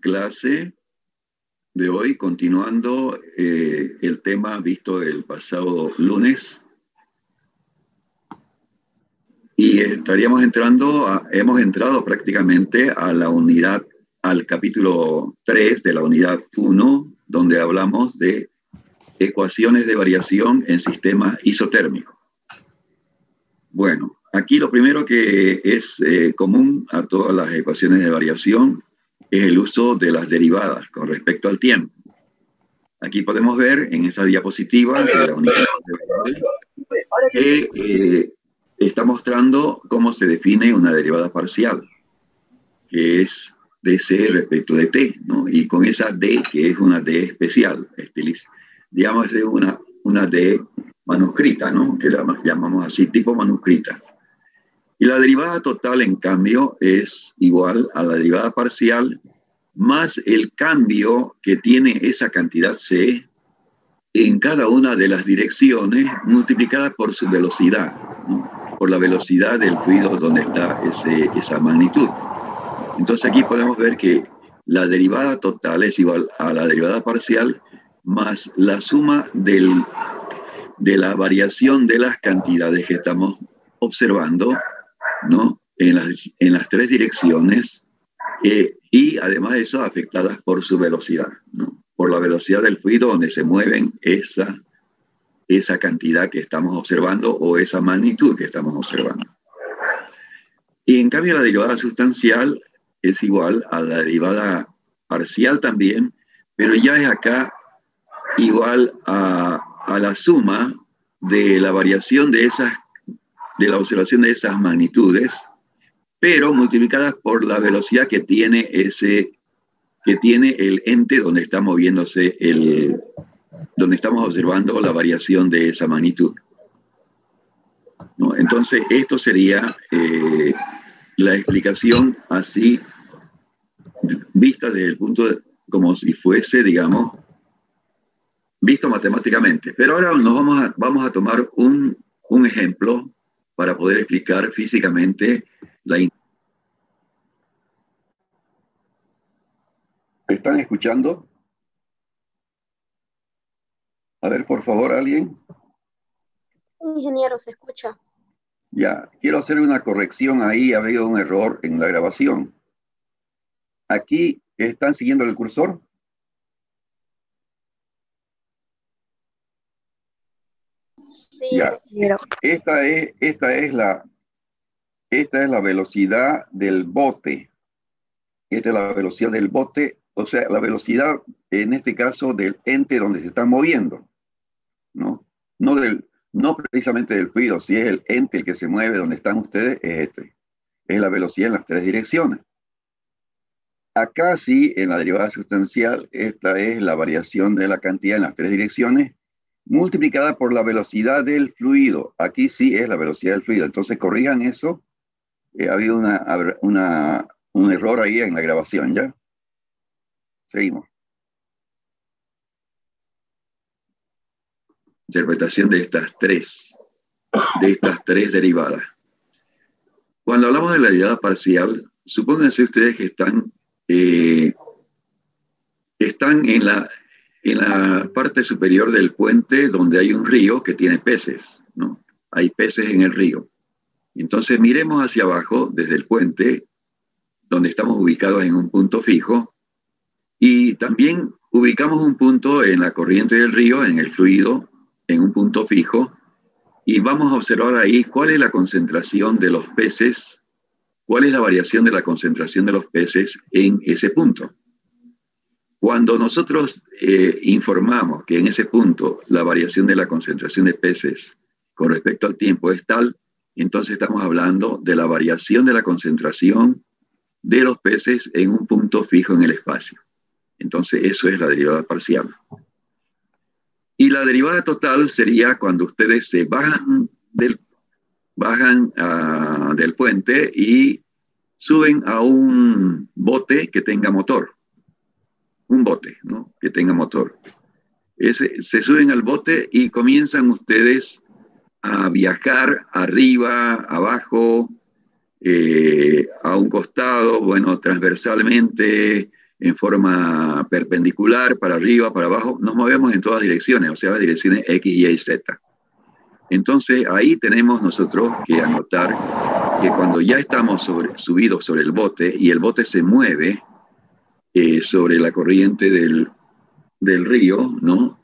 clase de hoy, continuando el tema visto el pasado lunes. Y hemos entrado prácticamente a la unidad, al capítulo 3 de la unidad 1, donde hablamos de ecuaciones de variación en sistemas isotérmicos. Bueno, aquí lo primero que es común a todas las ecuaciones de variación es el uso de las derivadas con respecto al tiempo. Aquí podemos ver en esa diapositiva de la unidad que está mostrando cómo se define una derivada parcial, que es dc respecto de t, ¿no? Y con esa d, que es una d especial, digamos, es una d manuscrita, ¿no? Que la llamamos así, tipo manuscrita. Y la derivada total, en cambio, es igual a la derivada parcial más el cambio que tiene esa cantidad c en cada una de las direcciones multiplicada por su velocidad, ¿no? Por la velocidad del fluido donde está esa magnitud. Entonces aquí podemos ver que la derivada total es igual a la derivada parcial más la suma de la variación de las cantidades que estamos observando, ¿no? En las tres direcciones, y además de eso afectadas por su velocidad, ¿no? Por la velocidad del fluido donde se mueven esa cantidad que estamos observando o esa magnitud que estamos observando. Y en cambio la derivada sustancial es igual a la derivada parcial también, pero ya es acá igual a la suma de la variación de la observación de esas magnitudes, pero multiplicadas por la velocidad que tiene el ente donde está moviéndose donde estamos observando la variación de esa magnitud, ¿no? Entonces, esto sería la explicación así, vista desde el punto como si fuese, digamos, visto matemáticamente. Pero ahora vamos a tomar un ejemplo para poder explicar físicamente ¿Me están escuchando? A ver, por favor, alguien. Ingeniero, se escucha. Ya, quiero hacer una corrección ahí, ha habido un error en la grabación. Aquí, ¿están siguiendo el cursor? Sí, ya. ingeniero. Esta es la velocidad del bote. Esta es la velocidad del bote, o sea, la velocidad, en este caso, del ente donde se está moviendo, ¿no? No precisamente del fluido, si es el ente el que se mueve donde están ustedes, es la velocidad en las tres direcciones. Acá sí, en la derivada sustancial, esta es la variación de la cantidad en las tres direcciones multiplicada por la velocidad del fluido. Aquí sí es la velocidad del fluido. Entonces corrijan eso. Ha habido un error ahí en la grabación, ¿ya? Seguimos. Interpretación de estas tres derivadas. Cuando hablamos de la derivada parcial, supónganse ustedes que están en la parte superior del puente donde hay un río que tiene peces, ¿no? Hay peces en el río. Entonces miremos hacia abajo desde el puente, donde estamos ubicados en un punto fijo, y también ubicamos un punto en la corriente del río, en el fluido, en un punto fijo, y vamos a observar ahí cuál es la concentración de los peces, cuál es la variación de la concentración de los peces en ese punto. Cuando nosotros informamos que en ese punto la variación de la concentración de peces con respecto al tiempo es tal, entonces estamos hablando de la variación de la concentración de los peces en un punto fijo en el espacio. Entonces eso es la derivada parcial. Y la derivada total sería cuando ustedes se bajan del puente y suben a un bote que tenga motor. Un bote, ¿no? Que tenga motor. Se suben al bote y comienzan ustedes a viajar arriba, abajo, a un costado, bueno, transversalmente, en forma perpendicular, para arriba, para abajo, nos movemos en todas direcciones, o sea, las direcciones X, Y y Z. Entonces, ahí tenemos nosotros que anotar que cuando ya estamos subidos sobre el bote y el bote se mueve sobre la corriente del río, ¿no?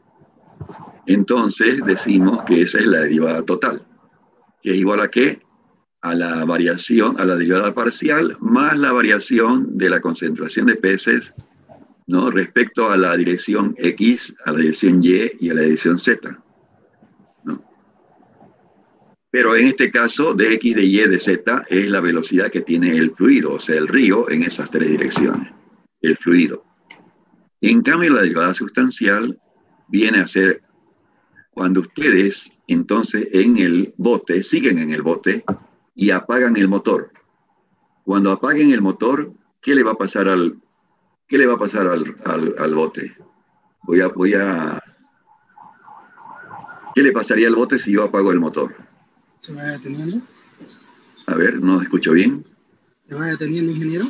Entonces decimos que esa es la derivada total, que es igual a ¿qué? A la variación, a la derivada parcial, más la variación de la concentración de peces, ¿no? Respecto a la dirección X, a la dirección Y y a la dirección Z, ¿no? Pero en este caso, de X, de Y, de Z, es la velocidad que tiene el fluido, o sea, el río en esas tres direcciones, el fluido. En cambio, la derivada sustancial viene a ser cuando ustedes, entonces, en el bote, siguen en el bote y apagan el motor. Cuando apaguen el motor, ¿qué le va a pasar al bote? ¿Qué le pasaría al bote si yo apago el motor? ¿Se va deteniendo? A ver, no escucho bien. ¿Se va deteniendo, ingeniero?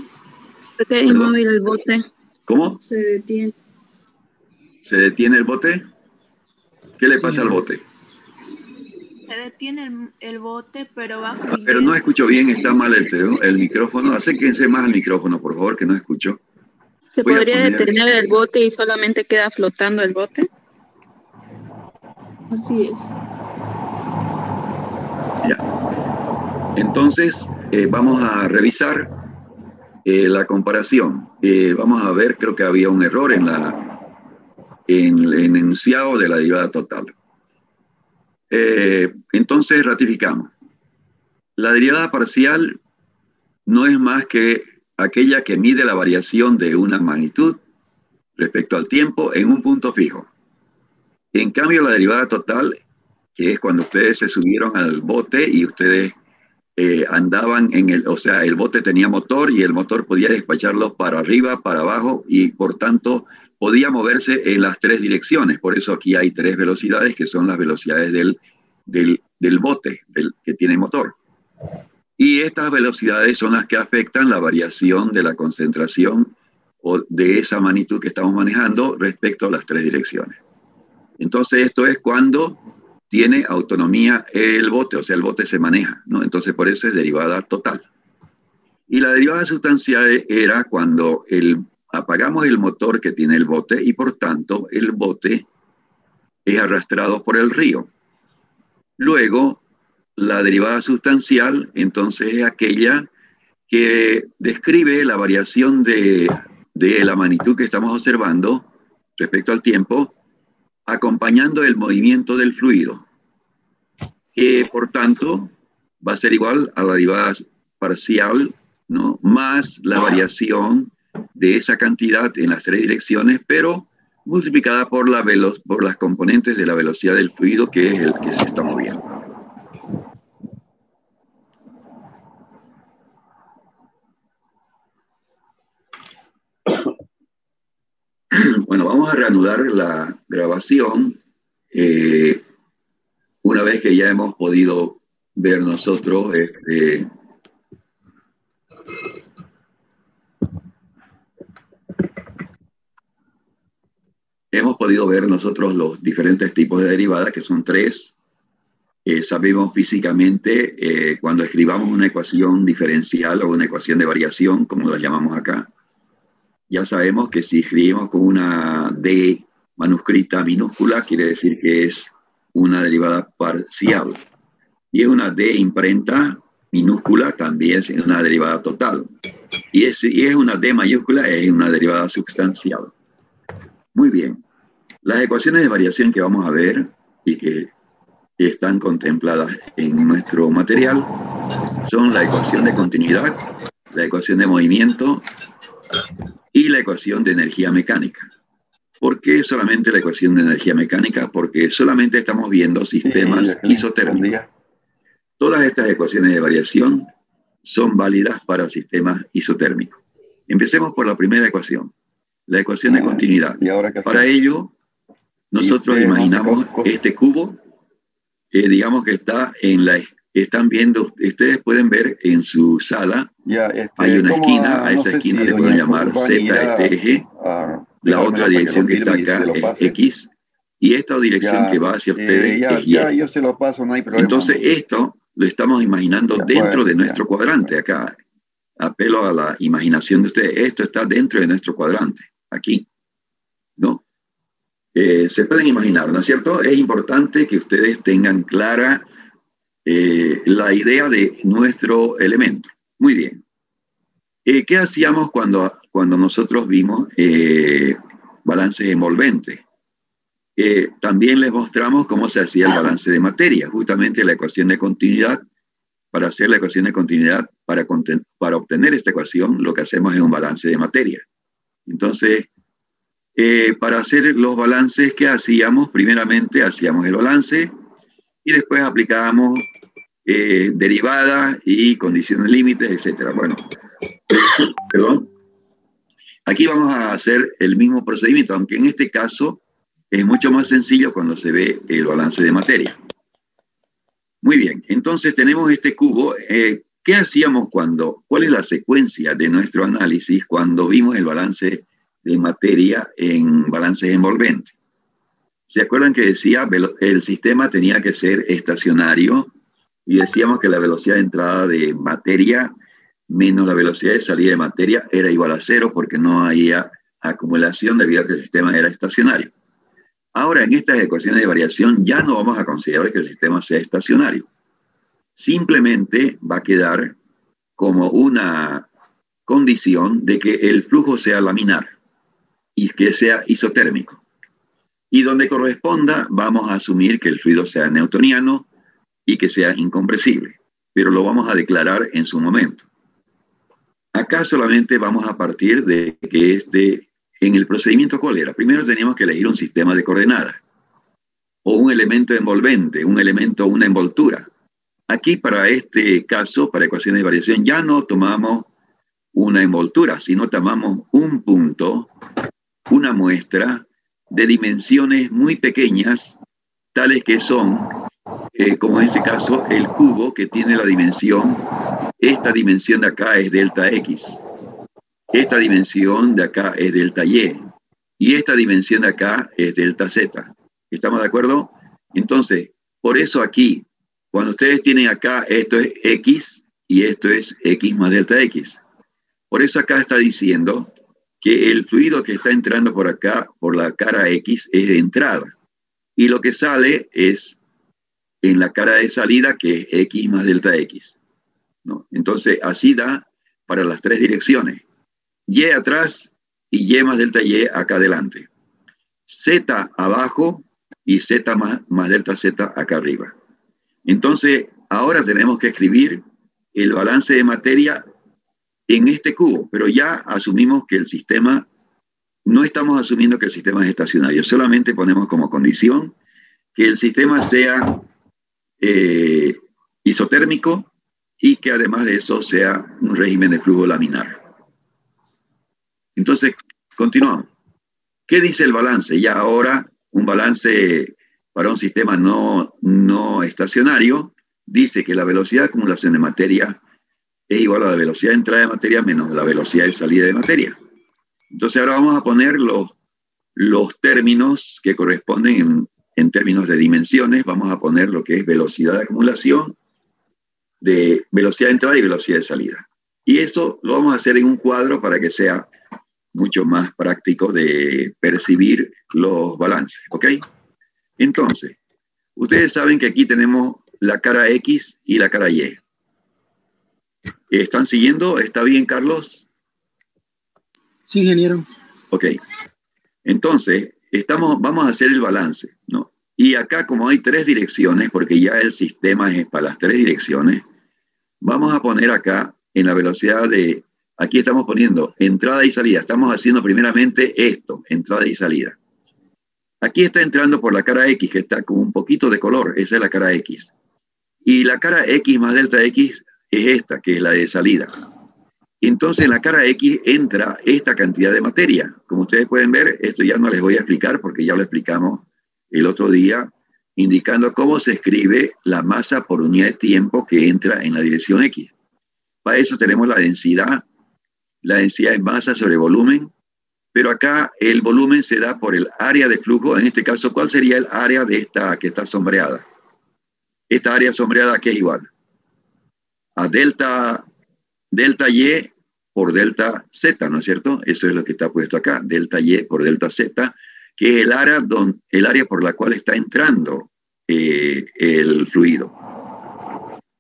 Se queda inmóvil el bote. ¿Cómo? Se detiene. ¿Se detiene el bote? ¿Qué le pasa al bote? Se detiene el bote, pero va fluyendo. Pero no escucho bien, está mal el micrófono. Acérquense más al micrófono, por favor, que no escucho. ¿Se podría detener el bote y solamente queda flotando el bote? Así es. Ya. Entonces, vamos a revisar la comparación. Vamos a ver, creo que había un error en el enunciado de la derivada total. Entonces, ratificamos. La derivada parcial no es más que aquella que mide la variación de una magnitud respecto al tiempo en un punto fijo. En cambio, la derivada total, que es cuando ustedes se subieron al bote y ustedes andaban o sea, el bote tenía motor y el motor podía despacharlos para arriba, para abajo y por tanto podía moverse en las tres direcciones. Por eso aquí hay tres velocidades que son las velocidades del bote, que tiene motor. Y estas velocidades son las que afectan la variación de la concentración o de esa magnitud que estamos manejando respecto a las tres direcciones. Entonces esto es cuando tiene autonomía el bote, o sea, el bote se maneja, ¿no? Entonces por eso es derivada total. Y la derivada sustancial era cuando apagamos el motor que tiene el bote y por tanto el bote es arrastrado por el río. Luego, la derivada sustancial, entonces, es aquella que describe la variación de la magnitud que estamos observando respecto al tiempo, acompañando el movimiento del fluido, que por tanto va a ser igual a la derivada parcial, ¿no? Más la variación de esa cantidad en las tres direcciones, pero multiplicada por las componentes de la velocidad del fluido, que es el que se está moviendo. Bueno, vamos a reanudar la grabación una vez que ya hemos podido ver nosotros los diferentes tipos de derivadas, que son tres. Sabemos físicamente cuando escribamos una ecuación diferencial o una ecuación de variación, como la llamamos acá, ya sabemos que si escribimos con una D manuscrita minúscula, quiere decir que es una derivada parcial. Y es una D imprenta minúscula, también es una derivada total. Y es una D mayúscula, es una derivada sustancial. Muy bien. Las ecuaciones de variación que vamos a ver y que están contempladas en nuestro material son la ecuación de continuidad, la ecuación de movimiento y la ecuación de energía mecánica. ¿Por qué solamente la ecuación de energía mecánica? Porque solamente estamos viendo sistemas isotérmicos. Todas estas ecuaciones de variación son válidas para sistemas isotérmicos. Empecemos por la primera ecuación, la ecuación de continuidad. Para ello, nosotros imaginamos este cubo, digamos que está en están viendo, ustedes pueden ver en su sala, Ya, hay una ¿cómo, esquina, a no esa sé esquina si le pueden doña llamar Vani Z, irá este eje, a la otra dejármelo para que dirección lo que está firme y se acá lo es pase? X, y esta dirección que Ya, va hacia ustedes es Y. ya yo se lo paso, no hay problema, Entonces, ¿no? esto lo estamos imaginando Ya, dentro de bueno, nuestro ya, cuadrante, bueno. acá. Apelo a la imaginación de ustedes. Esto está dentro de nuestro cuadrante, aquí, ¿no? Se pueden imaginar, ¿no es cierto? Es importante que ustedes tengan clara la idea de nuestro elemento. Muy bien. ¿Qué hacíamos cuando nosotros vimos balances envolventes? También les mostramos cómo se hacía el balance de materia, justamente la ecuación de continuidad. Para hacer la ecuación de continuidad, para obtener esta ecuación, lo que hacemos es un balance de materia. Entonces, para hacer los balances que hacíamos, primeramente hacíamos el balance y después aplicábamos derivadas y condiciones límites, etc. Bueno, perdón. Aquí vamos a hacer el mismo procedimiento, aunque en este caso es mucho más sencillo cuando se ve el balance de materia. Muy bien, entonces tenemos este cubo. ¿Qué hacíamos cuál es la secuencia de nuestro análisis cuando vimos el balance de materia en balances envolventes? ¿Se acuerdan que decía el sistema tenía que ser estacionario? Y decíamos que la velocidad de entrada de materia menos la velocidad de salida de materia era igual a 0 porque no había acumulación debido a que el sistema era estacionario. Ahora, en estas ecuaciones de variación ya no vamos a considerar que el sistema sea estacionario. Simplemente va a quedar como una condición de que el flujo sea laminar y que sea isotérmico. Y donde corresponda, vamos a asumir que el fluido sea newtoniano y que sea incompresible, pero lo vamos a declarar en su momento. Acá solamente vamos a partir de que en el procedimiento, ¿cuál era? Primero teníamos que elegir un sistema de coordenadas o un elemento envolvente, una envoltura. Aquí para este caso, para ecuaciones de variación, ya no tomamos una envoltura, sino tomamos un punto, una muestra de dimensiones muy pequeñas, tales que son, como en este caso, el cubo que tiene la dimensión, esta dimensión de acá es delta X, esta dimensión de acá es delta Y, y esta dimensión de acá es delta Z. ¿Estamos de acuerdo? Entonces, por eso aquí, cuando ustedes tienen acá, esto es X y esto es X más delta X. Por eso acá está diciendo que el fluido que está entrando por acá, por la cara X, es de entrada. Y lo que sale es en la cara de salida, que es X más delta X, ¿no? Entonces, así da para las tres direcciones. Y atrás y Y más delta Y acá adelante. Z abajo y Z más delta Z acá arriba. Entonces, ahora tenemos que escribir el balance de materia en este cubo, pero ya asumimos que el sistema, no estamos asumiendo que el sistema es estacionario, solamente ponemos como condición que el sistema sea isotérmico y que además de eso sea un régimen de flujo laminar. Entonces, continuamos. ¿Qué dice el balance? Ya ahora, un balance para un sistema no estacionario dice que la velocidad de acumulación de materia es igual a la velocidad de entrada de materia menos la velocidad de salida de materia. Entonces ahora vamos a poner los términos que corresponden en términos de dimensiones. Vamos a poner lo que es velocidad de acumulación, de velocidad de entrada y velocidad de salida. Y eso lo vamos a hacer en un cuadro para que sea mucho más práctico de percibir los balances, ¿ok? Entonces, ustedes saben que aquí tenemos la cara X y la cara Y. ¿Están siguiendo? ¿Está bien, Carlos? Sí, ingeniero. Ok. Entonces, vamos a hacer el balance, ¿no? Y acá, como hay tres direcciones, porque ya el sistema es para las tres direcciones, vamos a poner acá en la velocidad de... Aquí estamos poniendo entrada y salida. Estamos haciendo primeramente esto, entrada y salida. Aquí está entrando por la cara X, que está con un poquito de color. Esa es la cara X. Y la cara X más delta X es esta, que es la de salida. Entonces en la cara X entra esta cantidad de materia. Como ustedes pueden ver, esto ya no les voy a explicar porque ya lo explicamos el otro día indicando cómo se escribe la masa por unidad de tiempo que entra en la dirección X. Para eso tenemos la densidad. La densidad es masa sobre volumen, pero acá el volumen se da por el área de flujo. En este caso, ¿cuál sería el área de esta que está sombreada? Esta área sombreada, que es igual a delta Y por delta Z, ¿no es cierto? Eso es lo que está puesto acá, delta Y por delta Z, que es el área por la cual está entrando el fluido.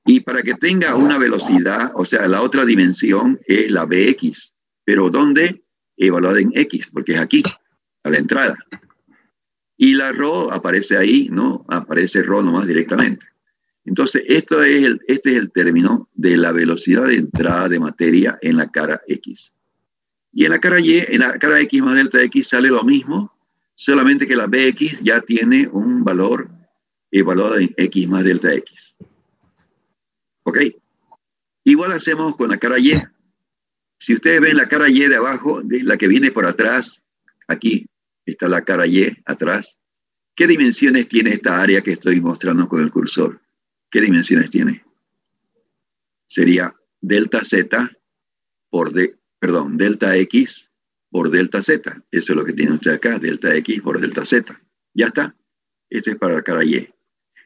Y para que tenga una velocidad, o sea, la otra dimensión es la Bx, pero ¿dónde? Evaluada en X, porque es aquí, a la entrada. Y la ρ aparece ahí, ¿no? Aparece ρ nomás directamente. Entonces, este es el término de la velocidad de entrada de materia en la cara X. Y en la cara Y, en la cara X más delta X sale lo mismo, solamente que la Bx ya tiene un valor evaluado en X más delta X. ¿Ok? Igual hacemos con la cara Y. Si ustedes ven la cara Y de abajo, de la que viene por atrás, aquí está la cara Y atrás. ¿Qué dimensiones tiene esta área que estoy mostrando con el cursor? ¿Qué dimensiones tiene? Sería delta Z por delta X por delta Z. Eso es lo que tiene usted acá, delta X por delta Z. Ya está. Esto es para la cara Y.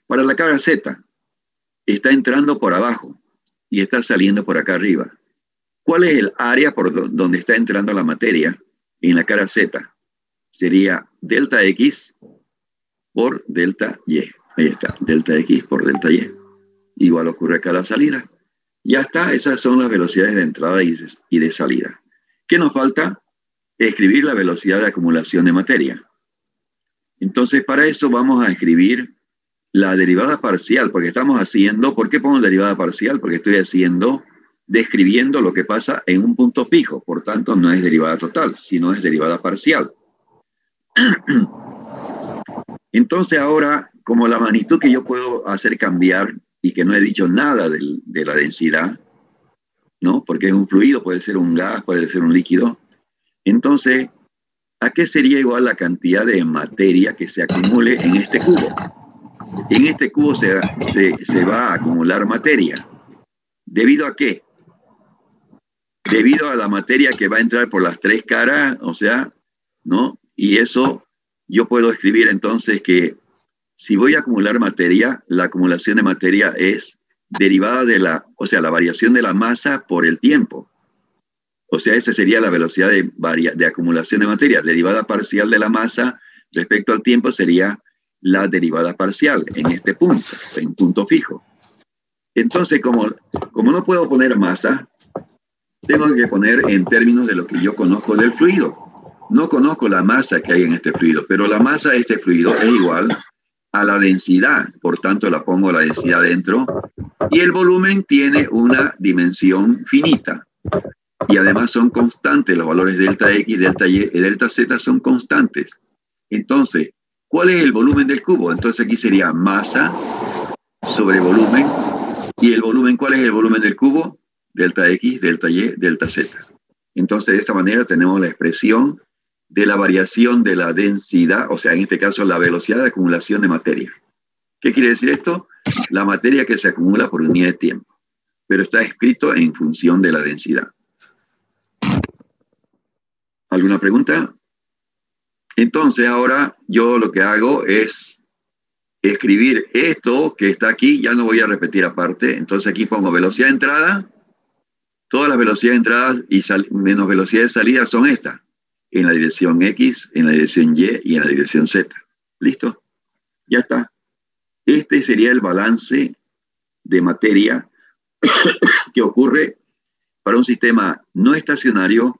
Para la cara Z, está entrando por abajo y está saliendo por acá arriba. ¿Cuál es el área por donde está entrando la materia en la cara Z? Sería delta X por delta Y. Ahí está, delta X por delta Y. Igual ocurre acá a la salida. Ya está, esas son las velocidades de entrada y de salida. ¿Qué nos falta? Escribir la velocidad de acumulación de materia. Entonces, para eso vamos a escribir la derivada parcial, porque estamos haciendo, ¿por qué pongo derivada parcial? Porque estoy describiendo lo que pasa en un punto fijo, por tanto no es derivada total, sino es derivada parcial. Entonces ahora, como la magnitud que yo puedo hacer cambiar y que no he dicho nada de la densidad, ¿no? Porque es un fluido, puede ser un gas, puede ser un líquido. Entonces, ¿a qué sería igual la cantidad de materia que se acumule en este cubo? En este cubo se va a acumular materia. ¿Debido a qué? Debido a la materia que va a entrar por las tres caras, o sea, ¿no? Y eso yo puedo escribir entonces que si voy a acumular materia, la acumulación de materia es derivada de la variación de la masa por el tiempo. O sea, esa sería la velocidad de acumulación de materia. Derivada parcial de la masa respecto al tiempo sería la derivada parcial en este punto, en punto fijo. Entonces, como no puedo poner masa, tengo que poner en términos de lo que yo conozco del fluido. No conozco la masa que hay en este fluido, pero la masa de este fluido es igual a la densidad. Por tanto, la pongo la densidad dentro. Y el volumen tiene una dimensión finita. Y además son constantes. Los valores delta X, delta Y y delta Z son constantes. Entonces, ¿cuál es el volumen del cubo? Entonces aquí sería masa sobre volumen. ¿Y el volumen? ¿Cuál es el volumen del cubo? Delta X, delta Y, delta Z. Entonces, de esta manera tenemos la expresión de la variación de la densidad, o sea, en este caso, la velocidad de acumulación de materia. ¿Qué quiere decir esto? La materia que se acumula por unidad de tiempo, pero está escrito en función de la densidad. ¿Alguna pregunta? Entonces, ahora yo lo que hago es escribir esto que está aquí, ya no voy a repetir aparte, entonces aquí pongo velocidad de entrada, todas las velocidades de entrada y menos velocidad de salida son estas, en la dirección X, en la dirección Y y en la dirección Z. ¿Listo? Ya está. Este sería el balance de materia que ocurre para un sistema no estacionario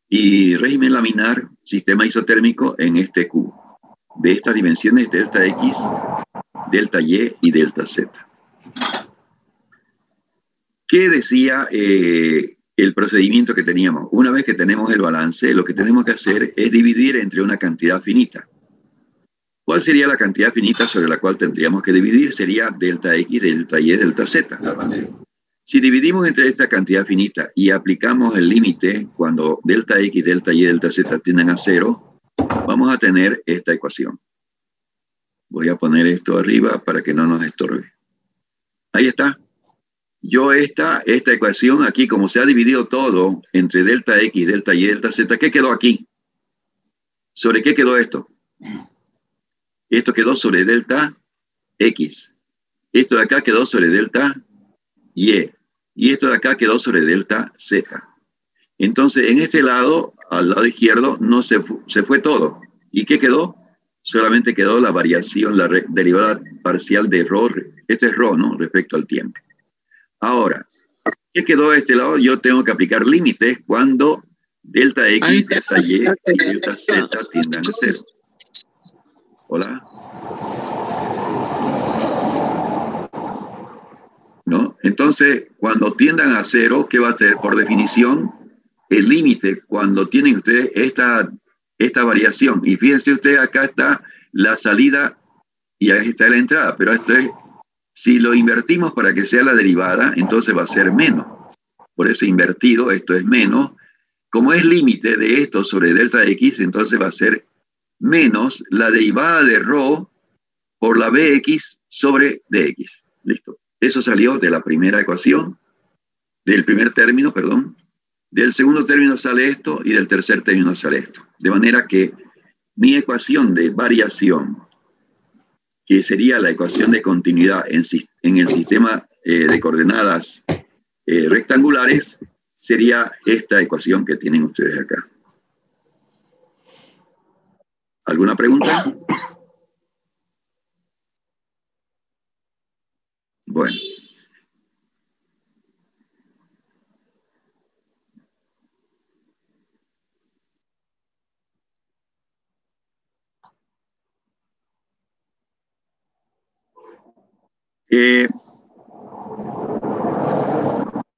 y régimen laminar, sistema isotérmico en este cubo. De estas dimensiones delta X, delta Y y delta Z. ¿Qué decía el procedimiento que teníamos? Una vez que tenemos el balance, lo que tenemos que hacer es dividir entre una cantidad finita. ¿Cuál sería la cantidad finita sobre la cual tendríamos que dividir? Sería delta X, delta Y, delta Z. Si dividimos entre esta cantidad finita y aplicamos el límite cuando delta X, delta Y, delta Z tienden a 0, vamos a tener esta ecuación. Voy a poner esto arriba para que no nos estorbe. Ahí está. Yo esta ecuación aquí, como se ha dividido todo entre delta X, delta Y, delta Z, ¿qué quedó aquí? ¿Sobre qué quedó esto? Esto quedó sobre delta X. Esto de acá quedó sobre delta Y. Y esto de acá quedó sobre delta Z. Entonces, en este lado, al lado izquierdo, no se fue todo. ¿Y qué quedó? Solamente quedó la variación, la derivada parcial de ρ. Este es ρ, ¿no? Respecto al tiempo. Ahora, ¿qué quedó de este lado? Yo tengo que aplicar límites cuando delta X, delta Y y delta Z tiendan a cero. ¿Hola? ¿No? Entonces, cuando tiendan a cero, ¿qué va a hacer? Por definición, el límite, cuando tienen ustedes esta variación, y fíjense ustedes, acá está la salida y ahí está la entrada, pero esto es, si lo invertimos para que sea la derivada, entonces va a ser menos. Por eso invertido, esto es menos. Como es límite de esto sobre delta X, entonces va a ser menos la derivada de ρ por la Bx sobre dx. Listo. Eso salió de la primera ecuación, del primer término, perdón. Del segundo término sale esto y del tercer término sale esto. De manera que mi ecuación de variación, que sería la ecuación de continuidad en el sistema de coordenadas rectangulares, sería esta ecuación que tienen ustedes acá. ¿Alguna pregunta? Bueno.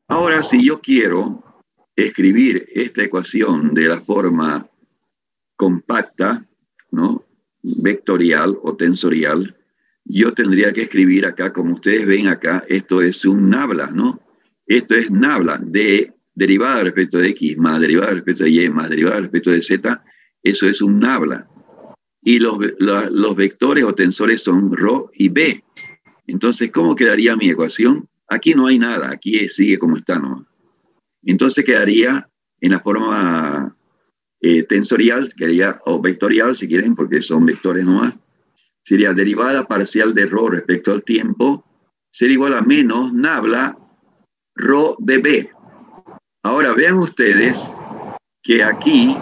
Ahora, si yo quiero escribir esta ecuación de la forma compacta, ¿no? Vectorial o tensorial, yo tendría que escribir acá, como ustedes ven acá, esto es un nabla, ¿no? Esto es nabla de derivada respecto de X más derivada respecto de Y más derivada respecto de Z, eso es un nabla. Y los vectores o tensores son ρ y B. Entonces, ¿cómo quedaría mi ecuación? Aquí no hay nada, aquí sigue como está, ¿no? Entonces quedaría en la forma tensorial, o vectorial, si quieren, porque son vectores nomás. Sería derivada parcial de ρ respecto al tiempo, será igual a menos nabla ρ de B. Ahora vean ustedes que aquí,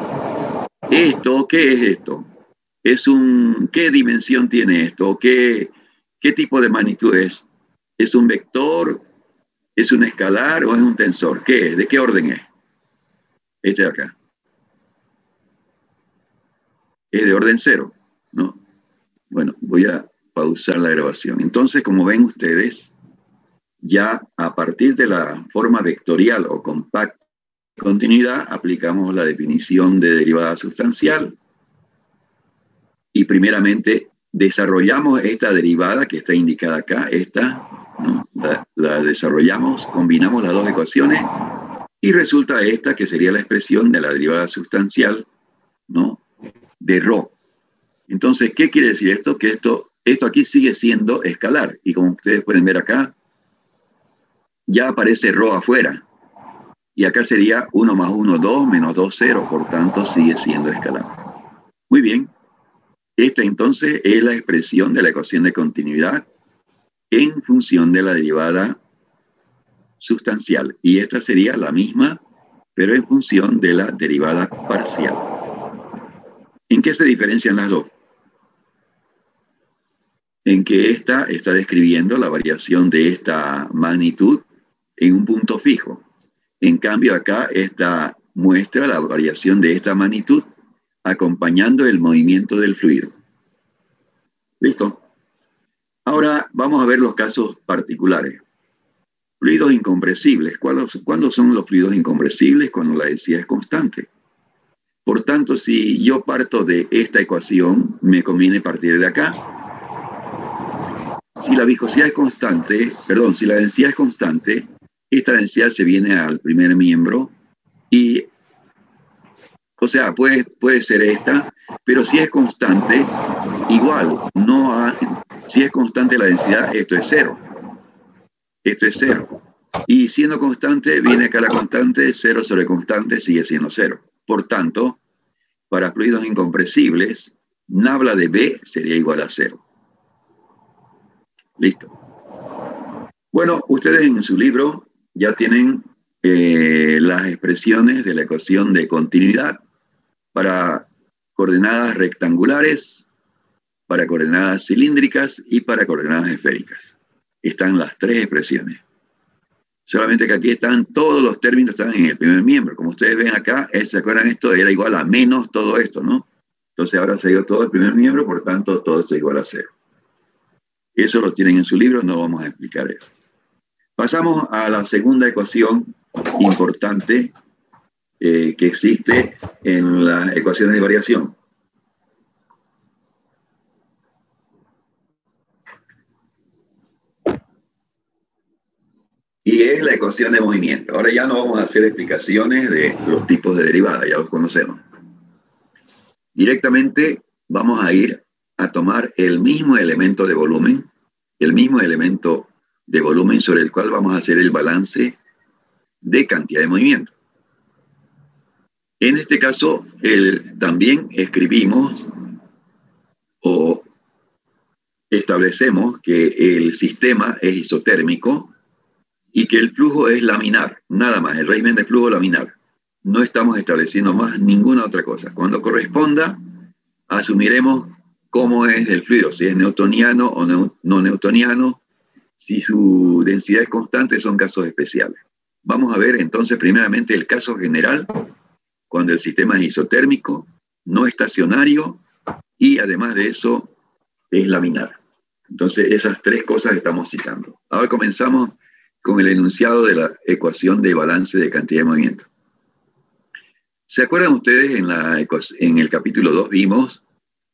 esto, ¿qué es esto? ¿Qué dimensión tiene esto? ¿Qué tipo de magnitud es? ¿Es un vector? ¿Es un escalar o es un tensor? ¿Qué es? ¿De qué orden es? Este de acá. Es de orden cero, ¿no? Bueno, voy a pausar la grabación. Entonces, como ven ustedes, ya a partir de la forma vectorial o compacta de continuidad, aplicamos la definición de derivada sustancial y primeramente desarrollamos esta derivada que está indicada acá, esta, ¿no? La desarrollamos, combinamos las dos ecuaciones y resulta esta que sería la expresión de la derivada sustancial, ¿no? De ρ. Entonces, ¿qué quiere decir esto? Que esto aquí sigue siendo escalar y como ustedes pueden ver acá, ya aparece ρ afuera y acá sería 1 más 1, 2, menos 2, 0, por tanto sigue siendo escalar. Muy bien. Esta entonces es la expresión de la ecuación de continuidad en función de la derivada sustancial. Y esta sería la misma, pero en función de la derivada parcial. ¿En qué se diferencian las dos? En que esta está describiendo la variación de esta magnitud en un punto fijo. En cambio acá esta muestra la variación de esta magnitud acompañando el movimiento del fluido. ¿Listo? Ahora vamos a ver los casos particulares. Fluidos incompresibles. ¿Cuándo son los fluidos incompresibles? Cuando la densidad es constante. Por tanto, si yo parto de esta ecuación, me conviene partir de acá. Si la viscosidad es constante, perdón, si la densidad es constante, esta densidad se viene al primer miembro y, o sea, puede ser esta, pero si es constante, igual, si es constante la densidad, esto es cero. Esto es cero. Y siendo constante, viene acá la constante, cero sobre constante sigue siendo cero. Por tanto, para fluidos incompresibles, nabla de B sería igual a cero. Listo. Bueno, ustedes en su libro ya tienen las expresiones de la ecuación de continuidad para coordenadas rectangulares, para coordenadas cilíndricas y para coordenadas esféricas. Están las tres expresiones. Solamente que aquí están todos los términos, están en el primer miembro. Como ustedes ven acá, ¿se acuerdan? Esto era igual a menos todo esto, ¿no? Entonces ahora se dio todo el primer miembro, por tanto todo esto es igual a cero. Eso lo tienen en su libro, no vamos a explicar eso. Pasamos a la segunda ecuación importante que existe en las ecuaciones de variación. Y es la ecuación de movimiento. Ahora ya no vamos a hacer explicaciones de los tipos de derivadas, ya los conocemos. Directamente vamos a ir a tomar el mismo elemento de volumen, sobre el cual vamos a hacer el balance de cantidad de movimiento. En este caso, también escribimos o establecemos que el sistema es isotérmico y que el flujo es laminar, nada más, el régimen de flujo laminar. No estamos estableciendo más ninguna otra cosa. Cuando corresponda, asumiremos cómo es el fluido, si es newtoniano o no newtoniano, si su densidad es constante, son casos especiales. Vamos a ver entonces primeramente el caso general, cuando el sistema es isotérmico, no estacionario y además de eso es laminar. Entonces esas tres cosas estamos citando. Ahora comenzamos con el enunciado de la ecuación de balance de cantidad de movimiento. ¿Se acuerdan ustedes en el capítulo 2 vimos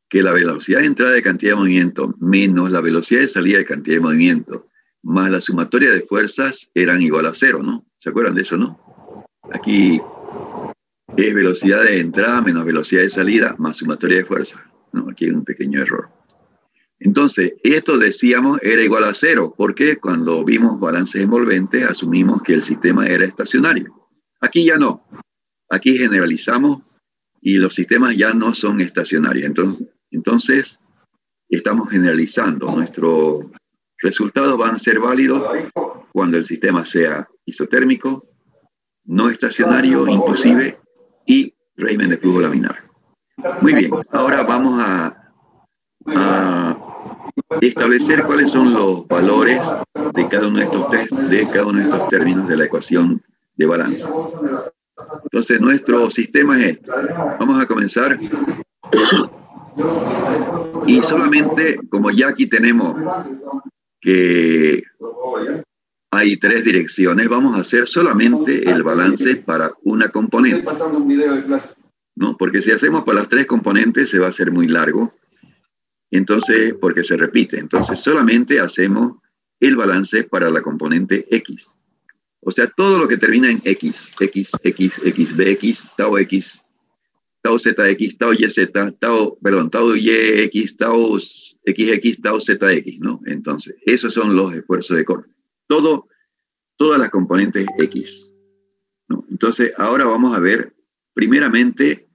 que la velocidad de entrada de cantidad de movimiento menos la velocidad de salida de cantidad de movimiento más la sumatoria de fuerzas eran igual a cero, ¿no? ¿Se acuerdan de eso, no? Aquí es velocidad de entrada menos velocidad de salida más sumatoria de fuerzas, ¿no? Aquí hay un pequeño error. Entonces, esto decíamos era igual a cero, porque cuando vimos balances envolventes asumimos que el sistema era estacionario. Aquí ya no. Aquí generalizamos y los sistemas ya no son estacionarios. Entonces estamos generalizando. Nuestros resultados van a ser válidos cuando el sistema sea isotérmico, no estacionario inclusive, y régimen de flujo laminar. Muy bien, ahora vamos a establecer cuáles son los valores de cada uno de estos términos de la ecuación de balance. Entonces, nuestro sistema es este. Vamos a comenzar. Y solamente, como ya aquí tenemos que hay tres direcciones, vamos a hacer solamente el balance para una componente, ¿no? Porque si hacemos para las tres componentes se va a hacer muy largo. Entonces, porque se repite. Entonces, solamente hacemos el balance para la componente X. O sea, todo lo que termina en X, BX, tau X, tau ZX, tau YZ, tau YX, tau XX, tau ZX, ¿no? Entonces, esos son los esfuerzos de corte. Todas las componentes X, ¿no? Entonces, ahora vamos a ver, primeramente,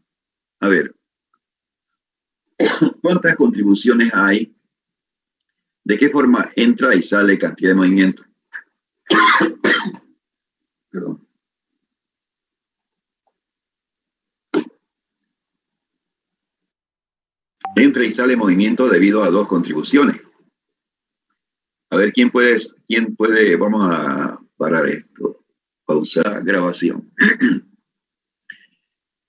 ¿cuántas contribuciones hay? ¿De qué forma entra y sale cantidad de movimiento? Perdón. Entra y sale movimiento debido a dos contribuciones. A ver, ¿quién puede? Vamos a parar esto. Pausar grabación.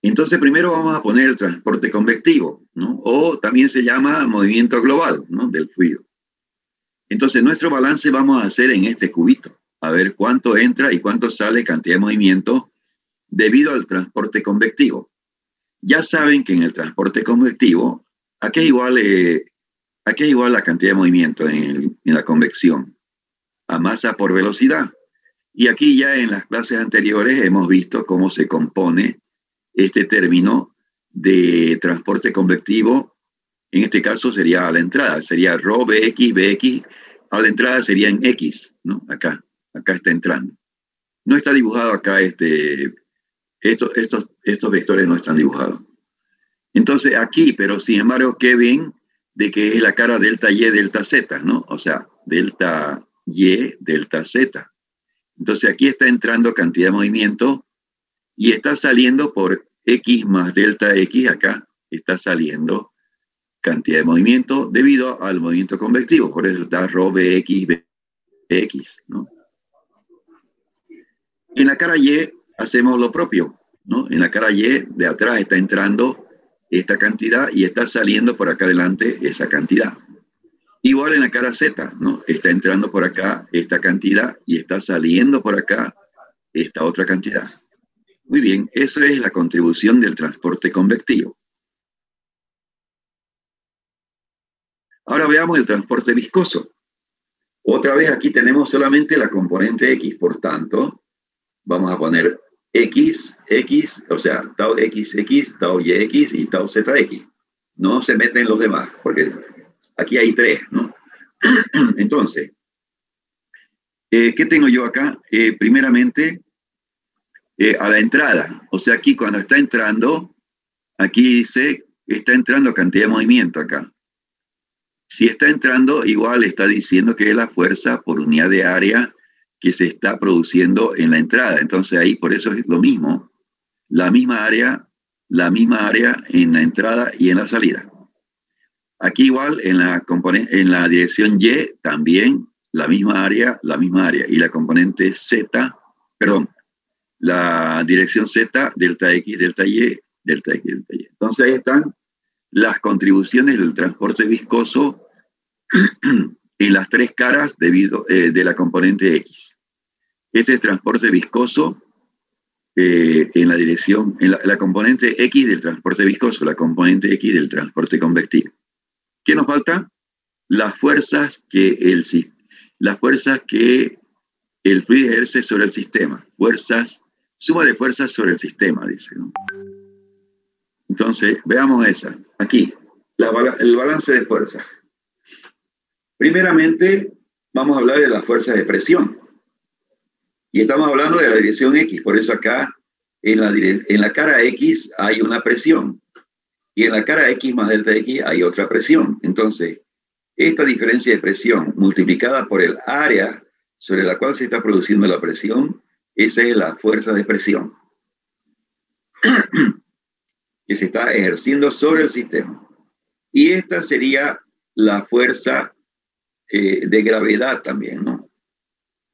Entonces, primero vamos a poner el transporte convectivo, ¿no? O también se llama movimiento global, ¿no? Del fluido. Entonces, nuestro balance vamos a hacer en este cubito. A ver cuánto entra y cuánto sale cantidad de movimiento debido al transporte convectivo. Ya saben que en el transporte convectivo, ¿a qué es igual la cantidad de movimiento en la convección? A masa por velocidad. Y aquí ya en las clases anteriores hemos visto cómo se compone este término de transporte convectivo En este caso sería a la entrada, sería rho bx, a la entrada sería en x, ¿no? Acá está entrando. No está dibujado acá, estos vectores no están dibujados. Entonces aquí, pero sin embargo, qué bien de que es la cara delta y, delta z, ¿no? O sea, delta y, delta z. Entonces aquí está entrando cantidad de movimiento y está saliendo por x más delta x, acá está saliendo cantidad de movimiento debido al movimiento convectivo. Por eso está rho bx, bx, ¿no? En la cara y hacemos lo propio, ¿no? En la cara y de atrás está entrando esta cantidad y está saliendo por acá adelante esa cantidad. Igual en la cara Z, ¿no? Está entrando por acá esta cantidad y está saliendo por acá esta otra cantidad. Muy bien, esa es la contribución del transporte convectivo. Ahora veamos el transporte viscoso. Otra vez aquí tenemos solamente la componente X, por tanto, vamos a poner X, o sea, tau XX, tau YX y tau ZX. No se meten los demás, porque aquí hay 3, ¿no? Entonces, ¿qué tengo yo acá? Primeramente, a la entrada. O sea, aquí cuando está entrando, aquí dice, está entrando cantidad de movimiento acá. Si está entrando, igual está diciendo que es la fuerza por unidad de área que se está produciendo en la entrada. Entonces ahí por eso es lo mismo, la misma área en la entrada y en la salida. Aquí igual en la dirección Y también la misma área. Y la componente Z, perdón, la dirección Z, delta X, delta Y, delta X, delta Y. Entonces ahí están las contribuciones del transporte viscoso en las 3 caras de la componente X. Este es transporte viscoso en la dirección, en la componente X del transporte viscoso, la componente X del transporte convectivo. ¿Qué nos falta? Las fuerzas que el fluido ejerce sobre el sistema. Suma de fuerzas sobre el sistema, dice, ¿no? Entonces, veamos esa. Aquí, el balance de fuerzas. Primeramente, vamos a hablar de las fuerzas de presión. Y estamos hablando de la dirección X, por eso acá en la cara X hay una presión. Y en la cara X más delta X hay otra presión. Entonces, esta diferencia de presión multiplicada por el área sobre la cual se está produciendo la presión, esa es la fuerza de presión que se está ejerciendo sobre el sistema. Y esta sería la fuerza de gravedad también, ¿no?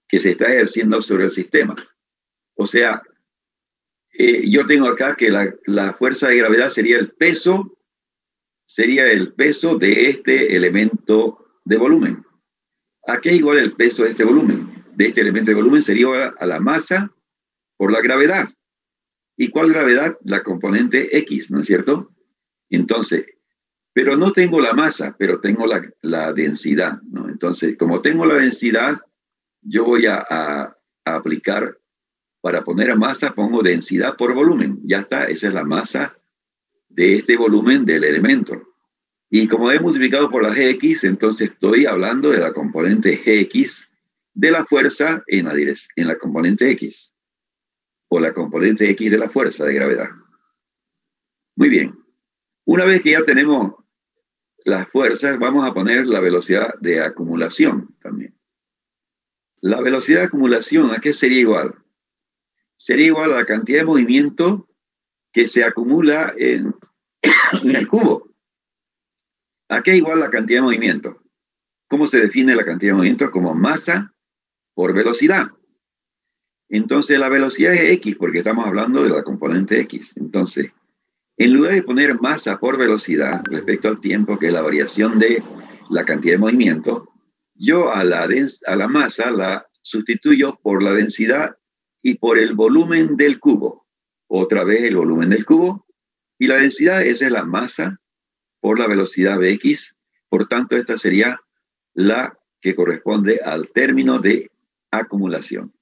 Que se está ejerciendo sobre el sistema. O sea, yo tengo acá que la fuerza de gravedad sería el peso de este elemento de volumen. ¿A qué es igual el peso de este volumen? De este elemento de volumen sería igual a la masa por la gravedad. ¿Y cuál gravedad? La componente X, ¿no es cierto? Entonces, pero no tengo la masa, pero tengo la densidad, ¿no? Entonces, como tengo la densidad, yo voy a aplicar, para poner masa, pongo densidad por volumen. Ya está, esa es la masa de este volumen del elemento. Y como he multiplicado por la Gx, entonces estoy hablando de la componente Gx de la fuerza en la componente X, o la componente X de la fuerza de gravedad. Muy bien. Una vez que ya tenemos las fuerzas, vamos a poner la velocidad de acumulación también. La velocidad de acumulación, ¿a qué sería igual? Sería igual a la cantidad de movimiento que se acumula en el cubo. ¿A qué igual la cantidad de movimiento? ¿Cómo se define la cantidad de movimiento? Como masa por velocidad. Entonces la velocidad es X, porque estamos hablando de la componente X. Entonces, en lugar de poner masa por velocidad respecto al tiempo, que es la variación de la cantidad de movimiento, yo a la masa la sustituyo por la densidad y por el volumen del cubo. Otra vez el volumen del cubo. Y la densidad, esa es la masa por la velocidad Vx. Por tanto, esta sería la que corresponde al término de acumulación.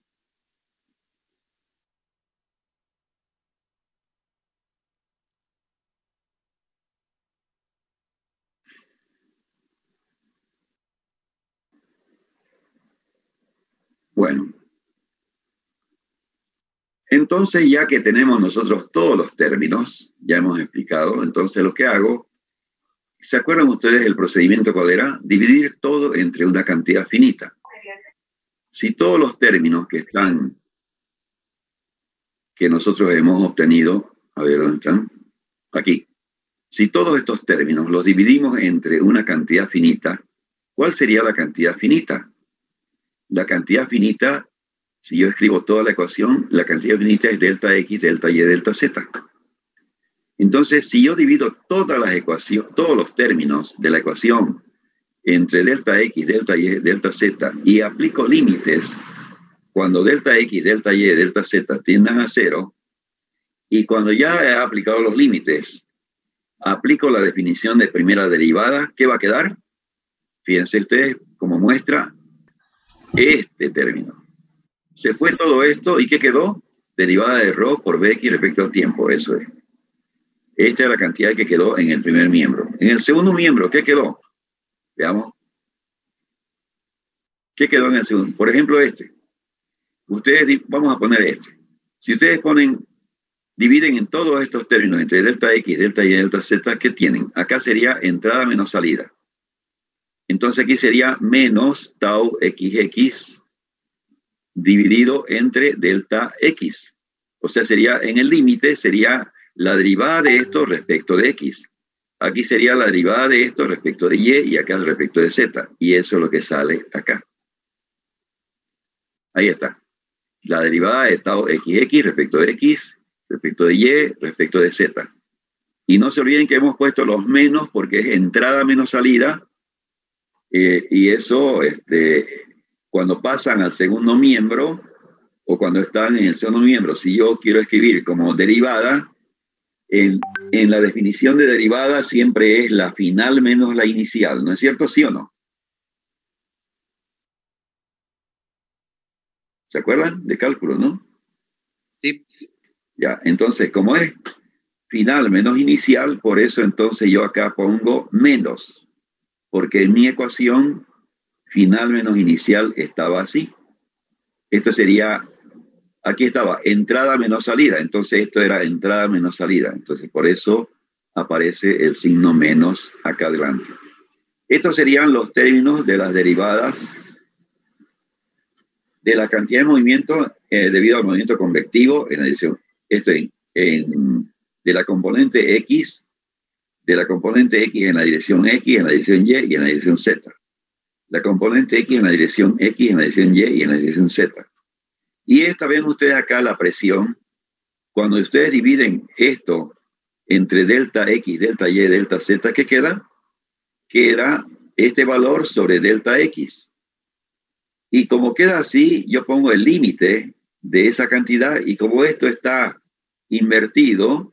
Bueno, entonces ya que tenemos nosotros todos los términos, ya hemos explicado, entonces lo que hago, ¿se acuerdan ustedes el procedimiento cuál era? Dividir todo entre una cantidad finita. Si todos los términos que están, que nosotros hemos obtenido, a ver, ¿dónde están? Aquí. Si todos estos términos los dividimos entre una cantidad finita, ¿cuál sería la cantidad finita? La cantidad finita, si yo escribo toda la ecuación, la cantidad finita es delta X, delta Y, delta Z. Entonces, si yo divido todas las ecuaciones, todos los términos de la ecuación entre delta X, delta Y, delta Z y aplico límites cuando delta X, delta Y, delta Z tiendan a cero, y cuando ya he aplicado los límites, aplico la definición de primera derivada, ¿qué va a quedar? Fíjense ustedes como muestra este término. Se fue todo esto y ¿qué quedó? Derivada de ρ por Bx respecto al tiempo, eso es. Esta es la cantidad que quedó en el primer miembro. En el segundo miembro, ¿qué quedó? Veamos. ¿Qué quedó en el segundo? Por ejemplo, este. Ustedes, vamos a poner este. Si ustedes dividen en todos estos términos entre delta X, delta Y, delta Z, ¿qué tienen? Acá sería entrada menos salida. Entonces aquí sería menos tau XX dividido entre delta X. O sea, sería en el límite, sería la derivada de esto respecto de X. Aquí sería la derivada de esto respecto de Y y acá respecto de Z. Y eso es lo que sale acá. Ahí está. La derivada de tau XX respecto de X, respecto de Y, respecto de Z. Y no se olviden que hemos puesto los menos porque es entrada menos salida. Y eso, cuando pasan al segundo miembro o cuando están en el segundo miembro, si yo quiero escribir como derivada, en la definición de derivada siempre es la final menos la inicial, ¿no es cierto? ¿Sí o no? ¿Se acuerdan de cálculo, no? Sí. Ya, entonces, como es final menos inicial, por eso entonces yo acá pongo menos, porque en mi ecuación final menos inicial estaba así. Esto sería, aquí estaba entrada menos salida, entonces esto era entrada menos salida, entonces por eso aparece el signo menos acá adelante. Estos serían los términos de las derivadas de la cantidad de movimiento debido al movimiento convectivo en la dirección, de la componente X, en la dirección X, en la dirección Y y en la dirección Z. La componente X en la dirección X, en la dirección Y y en la dirección Z. Y esta, ven ustedes acá la presión. Cuando ustedes dividen esto entre delta X, delta Y, delta Z, ¿qué queda? Queda este valor sobre delta X. Y como queda así, yo pongo el límite de esa cantidad y como esto está invertido,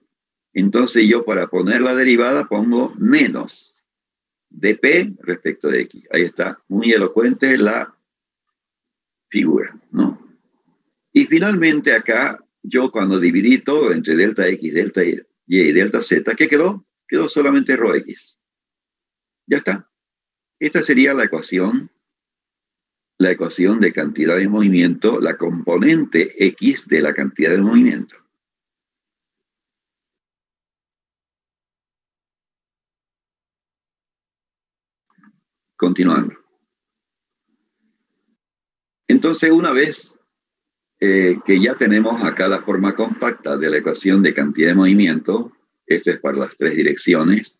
entonces yo para poner la derivada pongo menos dp respecto de X. Ahí está, muy elocuente la figura, ¿no? Y finalmente acá, yo cuando dividí todo entre delta X, delta Y y delta Z, ¿qué quedó? Quedó solamente ρx. Ya está. Esta sería la ecuación de cantidad de movimiento, la componente X de la cantidad de movimiento. Continuando. Entonces, una vez que ya tenemos acá la forma compacta de la ecuación de cantidad de movimiento, esto es para las tres direcciones,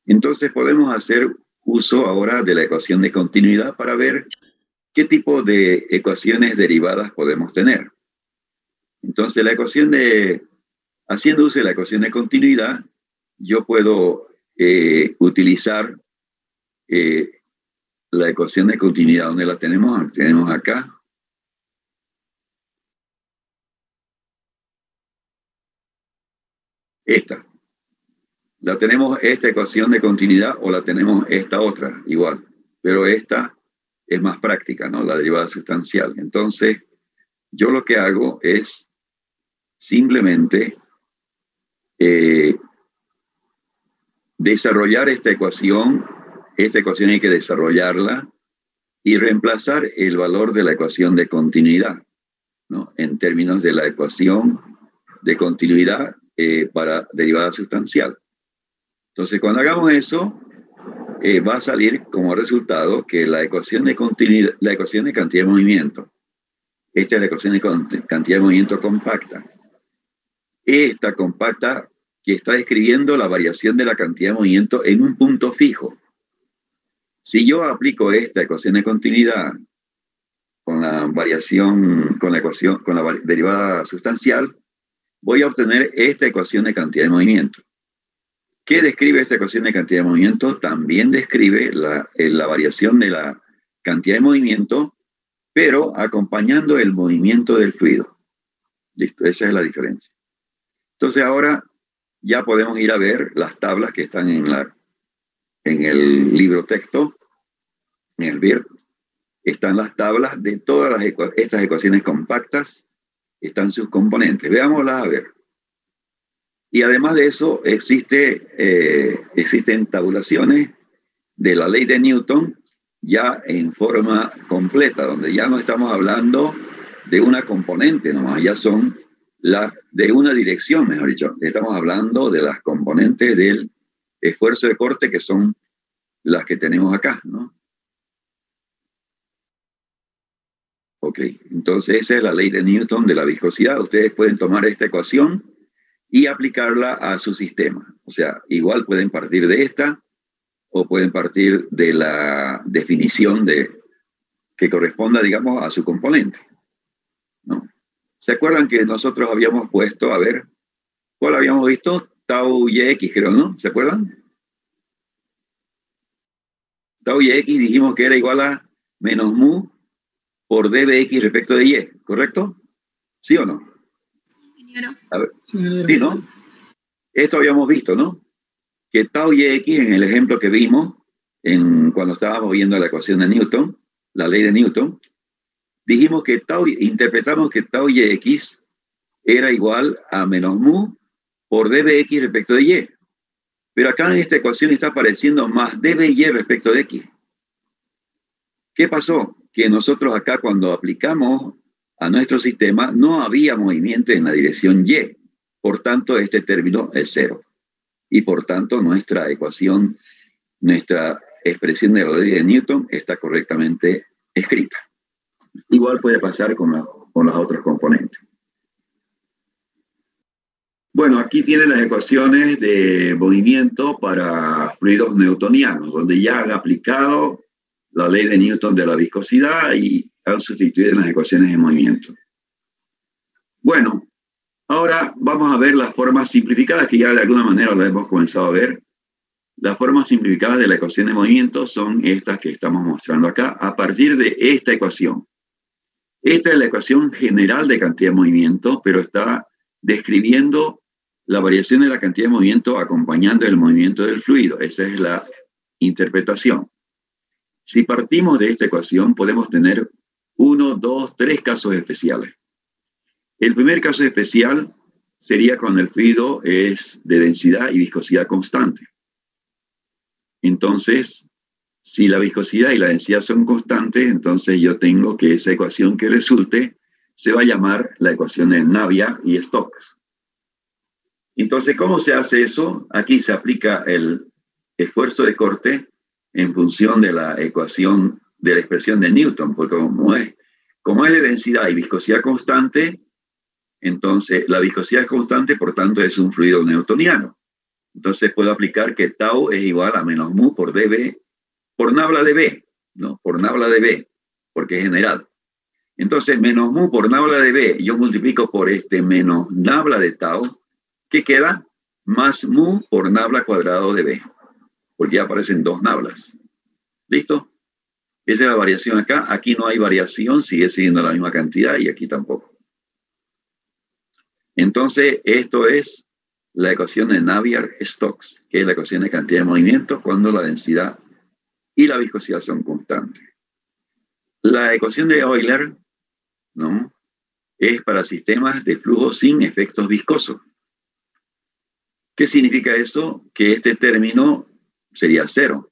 entonces podemos hacer uso ahora de la ecuación de continuidad para ver qué tipo de ecuaciones derivadas podemos tener. Entonces, haciendo uso de la ecuación de continuidad, yo puedo utilizar la ecuación de continuidad. ¿Dónde la tenemos? Tenemos acá. Esta. La tenemos esta ecuación de continuidad o la tenemos esta otra, igual. Pero esta es más práctica, ¿no? La derivada sustancial. Entonces, yo lo que hago es simplemente desarrollar esta ecuación hay que desarrollarla y reemplazar el valor de la ecuación de continuidad, ¿no? En términos de la ecuación de continuidad para derivada sustancial. Entonces, cuando hagamos eso, va a salir como resultado que la ecuación de continuidad, la ecuación de cantidad de movimiento, esta es la ecuación de cantidad de movimiento compacta. Esta compacta que está describiendo la variación de la cantidad de movimiento en un punto fijo. Si yo aplico esta ecuación de continuidad con la variación, con la derivada sustancial, voy a obtener esta ecuación de cantidad de movimiento. ¿Qué describe esta ecuación de cantidad de movimiento? También describe la variación de la cantidad de movimiento, pero acompañando el movimiento del fluido. Listo, esa es la diferencia. Entonces ahora ya podemos ir a ver las tablas que están en el libro texto, en el BIRT. Están las tablas de todas estas ecuaciones compactas, están sus componentes. Veámoslas a ver. Y además de eso, existen tabulaciones de la ley de Newton ya en forma completa, donde ya no estamos hablando de una componente nomás, ya son de una dirección, mejor dicho. Estamos hablando de las componentes del esfuerzo de corte, que son las que tenemos acá, ¿no? Ok, entonces esa es la ley de Newton de la viscosidad. Ustedes pueden tomar esta ecuación y aplicarla a su sistema. O sea, igual pueden partir de esta o pueden partir de la definición que corresponda, digamos, a su componente, ¿no? ¿Se acuerdan que nosotros habíamos puesto, a ver, cuál habíamos visto? Tau YX, creo, ¿no? ¿Se acuerdan? Tau YX dijimos que era igual a menos mu por dBx respecto de Y, ¿correcto? ¿Sí o no? A ver, sí, ¿no? Esto habíamos visto, ¿no? Que tau YX, en el ejemplo que vimos, cuando estábamos viendo la ecuación de Newton, la ley de Newton, dijimos que interpretamos que tau YX era igual a menos mu por dBx respecto de Y. Pero acá en esta ecuación está apareciendo más dBy respecto de X. ¿Qué pasó? Que nosotros acá, cuando aplicamos a nuestro sistema, no había movimiento en la dirección Y. Por tanto, este término es cero. Y por tanto, nuestra ecuación, nuestra expresión de la ley de Newton está correctamente escrita. Igual puede pasar con las otras componentes. Bueno, aquí tienen las ecuaciones de movimiento para fluidos newtonianos, donde ya han aplicado la ley de Newton de la viscosidad y han sustituido las ecuaciones de movimiento. Bueno, ahora vamos a ver las formas simplificadas, que ya de alguna manera las hemos comenzado a ver. Las formas simplificadas de la ecuación de movimiento son estas que estamos mostrando acá, a partir de esta ecuación. Esta es la ecuación general de cantidad de movimiento, pero está describiendo la variación de la cantidad de movimiento acompañando el movimiento del fluido. Esa es la interpretación. Si partimos de esta ecuación, podemos tener 1, 2, 3 casos especiales. El primer caso especial sería cuando el fluido es de densidad y viscosidad constante. Entonces, si la viscosidad y la densidad son constantes, entonces yo tengo que esa ecuación que resulte se va a llamar la ecuación de Navier y Stokes. Entonces, ¿cómo se hace eso? Aquí se aplica el esfuerzo de corte en función de la ecuación de la expresión de Newton, porque como es de densidad y viscosidad constante, entonces la viscosidad es constante, por tanto es un fluido newtoniano. Entonces puedo aplicar que tau es igual a menos mu por dB, por nabla de B, ¿no? Por nabla de B, porque es general. Entonces menos mu por nabla de B, yo multiplico por este menos nabla de tau, ¿qué queda? Más mu por nabla cuadrado de B, porque ya aparecen dos nablas. ¿Listo? Esa es la variación acá. Aquí no hay variación, sigue siendo la misma cantidad y aquí tampoco. Entonces, esto es la ecuación de Navier-Stokes, que es la ecuación de cantidad de movimiento cuando la densidad y la viscosidad son constantes. La ecuación de Euler, ¿no?, es para sistemas de flujo sin efectos viscosos. ¿Qué significa eso? Que este término sería cero.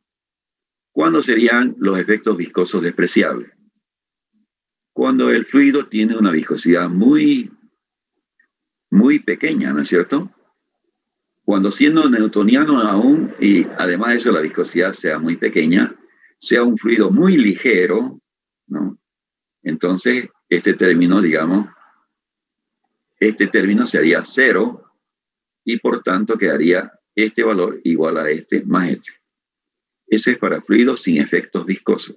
¿Cuándo serían los efectos viscosos despreciables? Cuando el fluido tiene una viscosidad muy, muy pequeña, ¿no es cierto? Cuando siendo newtoniano aún, y además de eso la viscosidad sea muy pequeña, sea un fluido muy ligero, ¿no? Entonces, este término sería 0 y por tanto quedaría este valor igual a este más este. Ese es para fluidos sin efectos viscosos.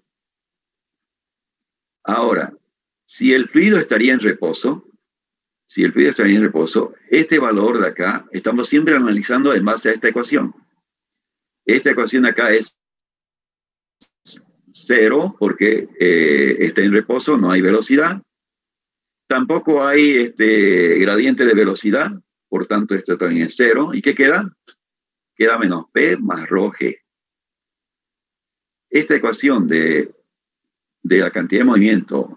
Ahora, si el fluido estaría en reposo, este valor de acá, estamos siempre analizando en base a esta ecuación. Esta ecuación acá es 0 porque está en reposo, no hay velocidad. Tampoco hay gradiente de velocidad, por tanto esto también es 0. ¿Y qué queda? Queda menos P más rho G. Esta ecuación de la cantidad de movimiento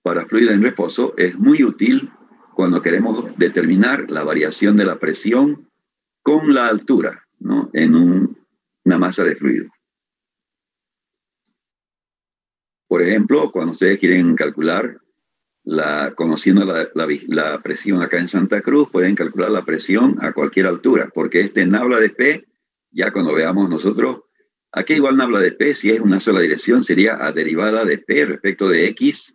para fluido en reposo es muy útil cuando queremos determinar la variación de la presión con la altura, ¿no? En una masa de fluido. Por ejemplo, cuando ustedes quieren calcular, conociendo la presión acá en Santa Cruz, pueden calcular la presión a cualquier altura, porque nabla de P, ya cuando veamos nosotros, aquí igual nabla de P, si es una sola dirección, sería a derivada de P respecto de X,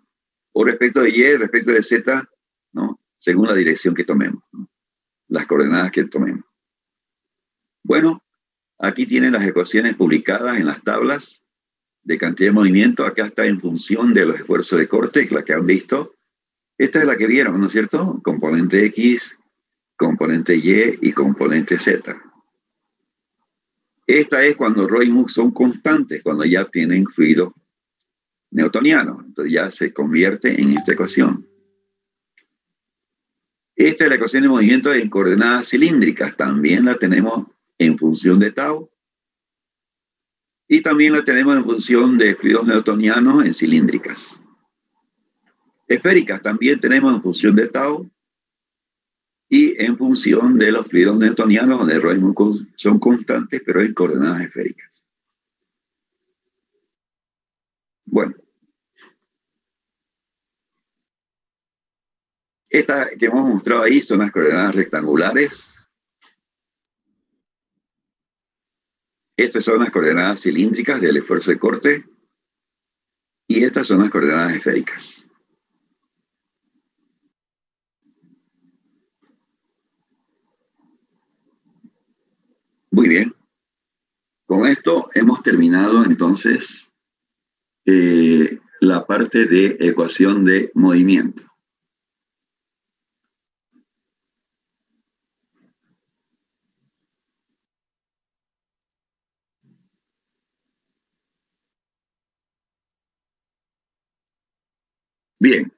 o respecto de Y, respecto de Z, ¿no? Según la dirección que tomemos, ¿no? Las coordenadas que tomemos. Bueno, aquí tienen las ecuaciones publicadas en las tablas de cantidad de movimiento. Acá está en función de los esfuerzos de corte, la que han visto. Esta es la que vieron, ¿no es cierto? Componente X, componente Y y componente Z. Esta es cuando Rho y mu son constantes, cuando ya tienen fluido newtoniano. Entonces ya se convierte en esta ecuación. Esta es la ecuación de movimiento en coordenadas cilíndricas. También la tenemos en función de tau. Y también la tenemos en función de fluidos newtonianos en cilíndricas. Esféricas también tenemos en función de tau y en función de los fluidos newtonianos, donde Rho y mu son constantes, pero en coordenadas esféricas. Bueno. Estas que hemos mostrado ahí son las coordenadas rectangulares. Estas son las coordenadas cilíndricas del esfuerzo de corte. Y estas son las coordenadas esféricas. Muy bien. Con esto hemos terminado entonces la parte de ecuación de movimiento. Bien,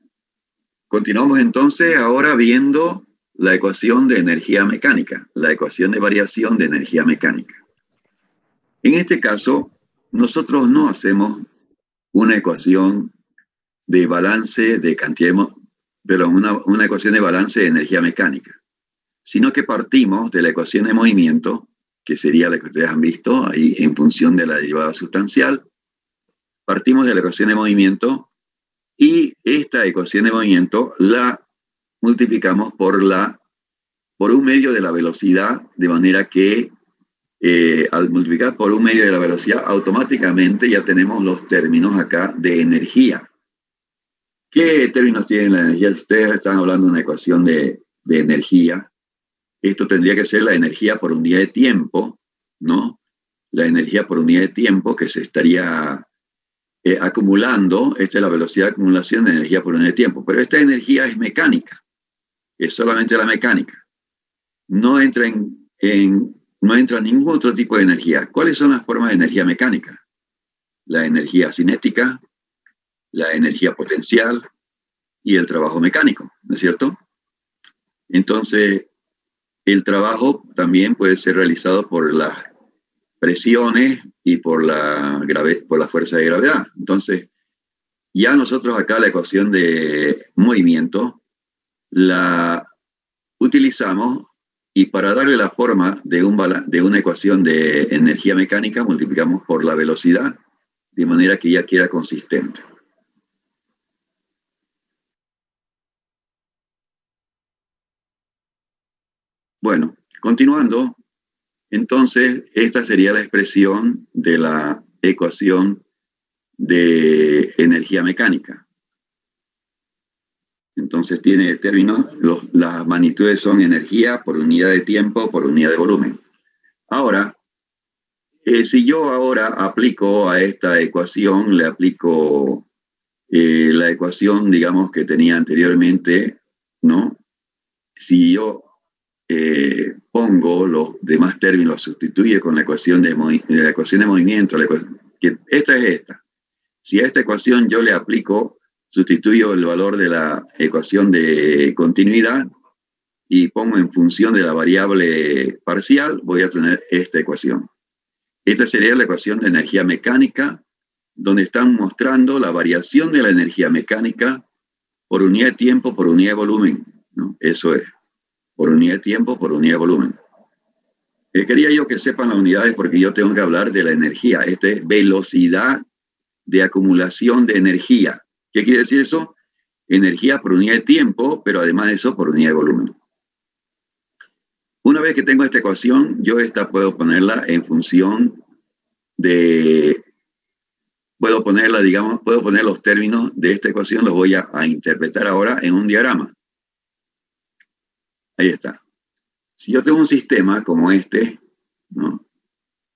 continuamos entonces ahora viendo la ecuación de energía mecánica, la ecuación de variación de energía mecánica. En este caso, nosotros no hacemos una ecuación de balance de cantidad, pero una ecuación de balance de energía mecánica, sino que partimos de la ecuación de movimiento, que sería la que ustedes han visto ahí en función de la derivada sustancial. Partimos de la ecuación de movimiento y esta ecuación de movimiento la multiplicamos por un medio de la velocidad, de manera que al multiplicar por un medio de la velocidad, automáticamente ya tenemos los términos acá de energía. ¿Qué términos tiene la energía? Si ustedes están hablando de una ecuación de energía, esto tendría que ser la energía por unidad de tiempo, ¿no? La energía por unidad de tiempo que se estaría acumulando. Esta es la velocidad de acumulación de energía por unidad de tiempo. Pero esta energía es mecánica, es solamente la mecánica. No entra no entra ningún otro tipo de energía. ¿Cuáles son las formas de energía mecánica? La energía cinética, la energía potencial y el trabajo mecánico, ¿no es cierto? Entonces, el trabajo también puede ser realizado por las presiones y por la fuerza de gravedad. Entonces, ya nosotros acá la ecuación de movimiento la utilizamos Y para darle la forma de una ecuación de energía mecánica, multiplicamos por la velocidad, de manera que ya queda consistente. Bueno, continuando, entonces esta sería la expresión de la ecuación de energía mecánica. Entonces tiene términos, las magnitudes son energía por unidad de tiempo por unidad de volumen. Ahora, si yo ahora aplico a esta ecuación, le aplico la ecuación, digamos, que tenía anteriormente, ¿no? Si yo pongo los demás términos, sustituye con la ecuación de movimiento, que esta es esta. Si a esta ecuación yo le aplico, sustituyo el valor de la ecuación de continuidad y pongo en función de la variable parcial, voy a tener esta ecuación. Esta sería la ecuación de energía mecánica, donde están mostrando la variación de la energía mecánica por unidad de tiempo, por unidad de volumen, ¿no? Eso es, por unidad de tiempo, por unidad de volumen. Quería yo que sepan las unidades porque yo tengo que hablar de la energía. Esta es velocidad de acumulación de energía. ¿Qué quiere decir eso? Energía por unidad de tiempo, pero además de eso por unidad de volumen. Una vez que tengo esta ecuación, yo esta puedo ponerla en función de... Puedo ponerla, digamos, puedo poner los términos de esta ecuación, los voy a interpretar ahora en un diagrama. Ahí está. Si yo tengo un sistema como este, ¿no?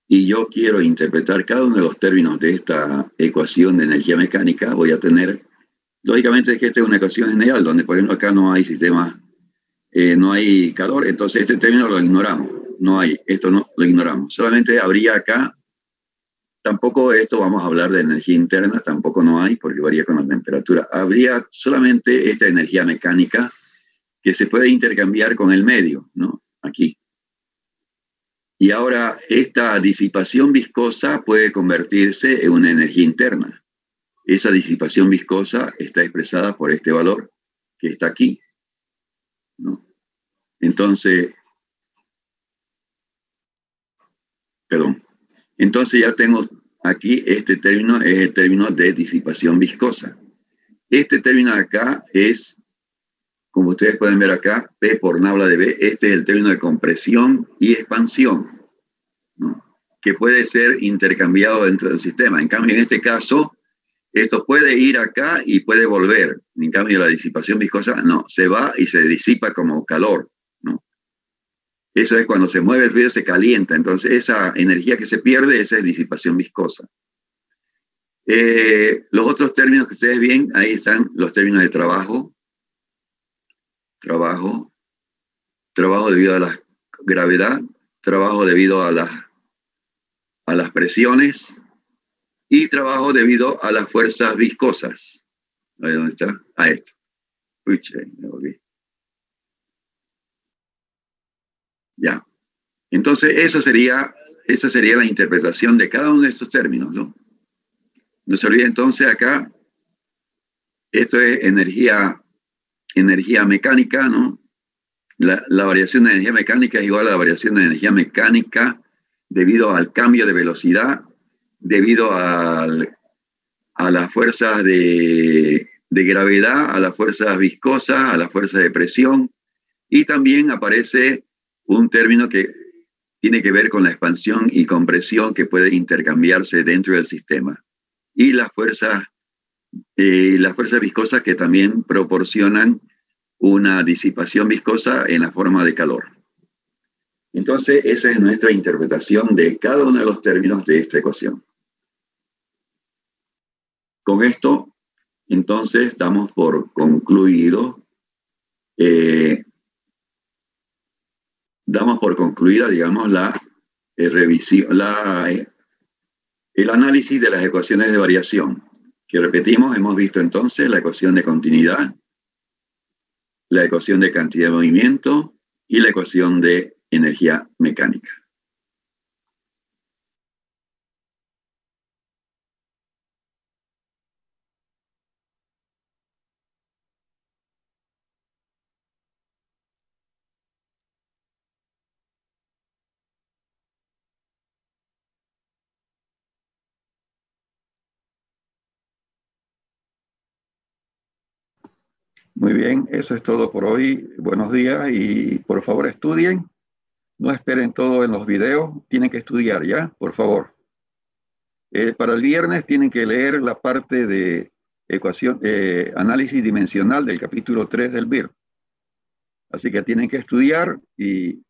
Y yo quiero interpretar cada uno de los términos de esta ecuación de energía mecánica, voy a tener, lógicamente que esta es una ecuación general, donde por ejemplo acá no hay sistema, no hay calor, entonces este término lo ignoramos, no hay, esto no lo ignoramos. Solamente habría acá, tampoco esto vamos a hablar de energía interna, tampoco no hay, porque varía con la temperatura. Habría solamente esta energía mecánica que se puede intercambiar con el medio, ¿no? Aquí. Y ahora esta disipación viscosa puede convertirse en una energía interna. Esa disipación viscosa está expresada por este valor que está aquí, ¿no? Entonces, entonces ya tengo aquí este término, es el término de disipación viscosa. Este término de acá es, como ustedes pueden ver acá, P por nabla de B, este es el término de compresión y expansión, ¿no? Que puede ser intercambiado dentro del sistema. En cambio, en este caso, esto puede ir acá y puede volver. En cambio, la disipación viscosa, no, se va y se disipa como calor, ¿no? Eso es cuando se mueve el fluido, se calienta. Entonces, esa energía que se pierde, esa es disipación viscosa. Los otros términos que ustedes ven, ahí están los términos de trabajo. Trabajo debido a la gravedad, trabajo debido a las presiones y trabajo debido a las fuerzas viscosas. ¿Ahí dónde está? A esto. Uy, me volví. Ya. Entonces, esa sería la interpretación de cada uno de estos términos, ¿no? No se olvide entonces acá, esto es energía mecánica, ¿no? La variación de energía mecánica es igual a la variación de energía mecánica debido al cambio de velocidad, debido a las fuerzas de gravedad, a las fuerzas viscosas, a las fuerzas de presión, y también aparece un término que tiene que ver con la expansión y compresión que puede intercambiarse dentro del sistema. Y las fuerzas viscosas que también proporcionan una disipación viscosa en la forma de calor. Entonces, esa es nuestra interpretación de cada uno de los términos de esta ecuación. Con esto, entonces, damos por concluida, digamos, la revisión, el análisis de las ecuaciones de variación. Que repetimos, hemos visto entonces la ecuación de continuidad, la ecuación de cantidad de movimiento y la ecuación de energía mecánica. Muy bien, eso es todo por hoy. Buenos días y por favor estudien. No esperen todo en los videos, tienen que estudiar ya, por favor. Para el viernes tienen que leer la parte de ecuación, análisis dimensional del capítulo 3 del BIR. Así que tienen que estudiar y